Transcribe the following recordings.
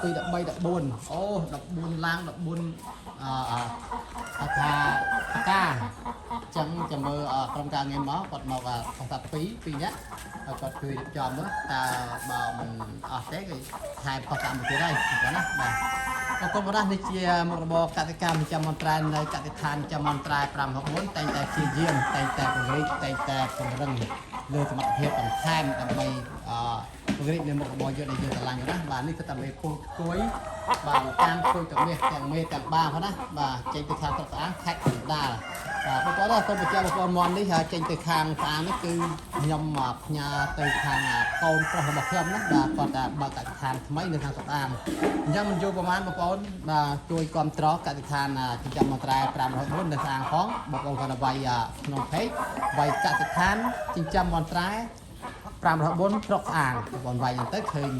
ពី13 14អូ14ឡើង14ថាកាចឹងចាំមើលក្រុមការងារមកគាត់មកផងតា2នាក់គាត់ជួយរៀបចំនោះតើបើមិនអស់ទេគេថែបកម្មមួយទៀតហើយបងណាបាទអរគុណបងណានេះជាមុខរបរកសិកម្មចាំមន្ត្រានៅកសិដ្ឋានចាំមន្ត្រា564តែងតែជាយាមតែងតែពង្រីកតែងតែពង្រឹងលើសមត្ថភាពបន្ថែមដើម្បីពង្រីកនៅមុខរបរយើងដែលយើងឆ្លាញ់ណាបាទនេះគឺតែមេពូគួយបាទតាមគួយទាំងមាសទាំងមេទាំងបាផងណាបាទចេញទៅខាងស្រុកស្អាងខេត្តកណ្ដាលបាទបងប្អូនសូមបញ្ជាក់បងប្អូនមន់នេះចេញទៅខាងស្អាងនេះគឺខ្ញុំផ្ញើទៅខាងកូនប្រុសរបស់ខ្ញុំណាបាទគាត់តែបើកកសិដ្ឋានថ្មីនៅខាងស្រុកស្អាងអញ្ចឹងមិនយូរប្រហែលបងប្អូនបាទជួយគ្រប់គ្រងកសិដ្ឋានចិញ្ចឹមមន្ត្រា504នៅស្អាងផងបងប្អូនគាត់វាយក្នុង page វាយកសិដ្ឋានចិញ្ចឹមមន្ត្រា504ស្រុកស្អាងបងប្អូនវាយទៅឃើញ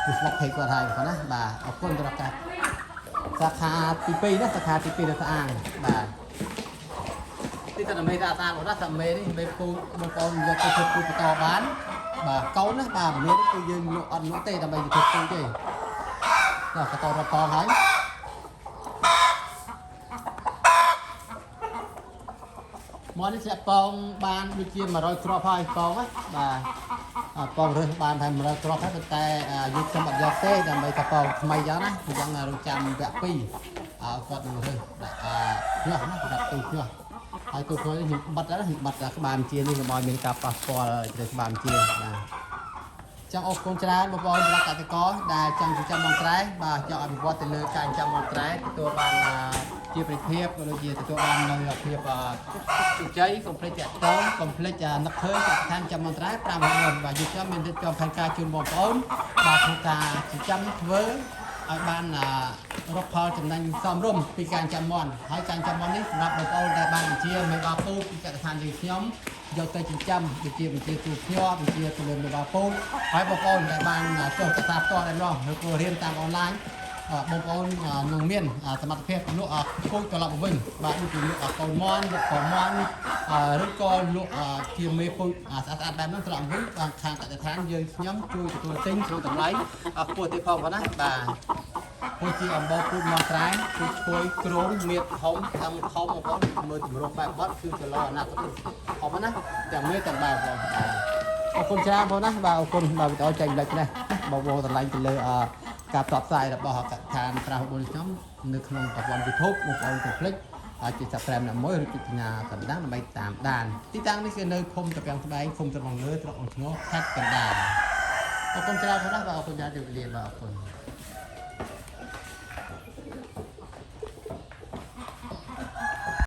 Facebook page គាត់ហើយបងណាបាទអរគុណសម្រាប់ការសាខាទី2ណាសាខាទី2នៅស្អាងបាទទីតែមេតាតាមរបស់សាមេនេះមេពូបងប្អូនយកទៅធ្វើពូបន្តបានបាទកូនណាបាទមនុស្សគឺយើងលក់អត់លក់ទេដើម្បីទៅធ្វើពូទេបាទបន្តរកផងហើយមកនេះស្រាប់ប៉ងបានដូចជា100គ្រាប់ហើយប៉ងណាបាទប៉ងរើសបានតែ100គ្រាប់ហើយតែយើងខ្ញុំអត់យកទេដើម្បីតែប៉ងថ្មីចឹងណាអញ្ចឹងរងចាំវគ្គ2គាត់នឹងរើសដាក់ញាស់ណាដាក់ទូញាស់ហើយទូខ្ញុំនេះបិទណាបិទក្បាលជានេះកុំឲ្យមានការប៉ះពាល់ទៅក្បាលជាបាទចឹងអរគុណច្រើនបងប្អូនសម្រាប់កសិករដែលចង់ចិញ្ចឹមបង្ត្រែបាទចង់អភិវឌ្ឍទៅលើការចិញ្ចឹមបង្ត្រែទទួលបានជាប្រភាពក៏ដូចជាទទួលបាននៅភាពជោគជ័យកុំភ្លេចតាក់ទងកុំភ្លេចនឹកឃើញកសិដ្ឋានចិញ្ចឹមបង្ត្រែ5បាទយើងមានរៀបចំផែនការជូនបងប្អូនបាទក្នុងការចិញ្ចឹមធ្វើឲ្យបានរកផលចំណេញសមរម្យពីការចិញ្ចឹមមាន់ហើយការចិញ្ចឹមមាន់នេះសម្រាប់បងប្អូនដែលបានបញ្ជាមេបាពូពីកសិដ្ឋានយើងខ្ញុំយកទៅចិញ្ចឹមវិជាទូភ្ញាក់វិជាទៅលើមេបាពូហើយបងប្អូនដែលបានចុះសិក្សាផ្ទាល់តែម្ដងឬក៏រៀនតាមអនឡាញបងប្អូននឹងមានសមត្ថភាពលក់គូចត្រឡប់មកវិញបាទដូចជាលក់កូនមាន់លក់កូនមាន់ឬក៏លក់ជាមេពូចស្អាតបែបហ្នឹងត្រឡប់វិញបាទខាងកសិដ្ឋានយើងខ្ញុំជួយទទួលទិញក្នុងតម្លៃខ្ពស់ទៀតផងបងណាបាទដូចជាអំបោសពូជមន្ត្រែគឺជួយគ្រោងមៀតធំតាមធំបងប្អូនមើលចម្រុះបែបបត់គឺចលអនាគតអរណាទាំងមេទាំងបែបបងអរគុណច្រើនបងណាបាទអរគុណបាទវីដេអូចែកម្លេចនេះបងប្អូនតម្លៃទៅលើការផ្សព្វផ្សាយរបស់កសិដ្ឋាន564ខ្ញុំនៅក្នុងប្រព័ន្ធ YouTube បងប្អូនកុំភ្លេចជួយ Subscribe ណាមួយឬចុចសញ្ញាកណ្ដាលដើម្បីតាមដានទីតាំងនេះគឺនៅឃុំតាពាំងស្បែកឃុំត្រង់លើស្រុកអង្គឈ្មោះខេត្តកណ្ដាលអរគុណច្រើនបងណាបាទអរគុណច្រើនជម្រាបលាបាទអរគុណ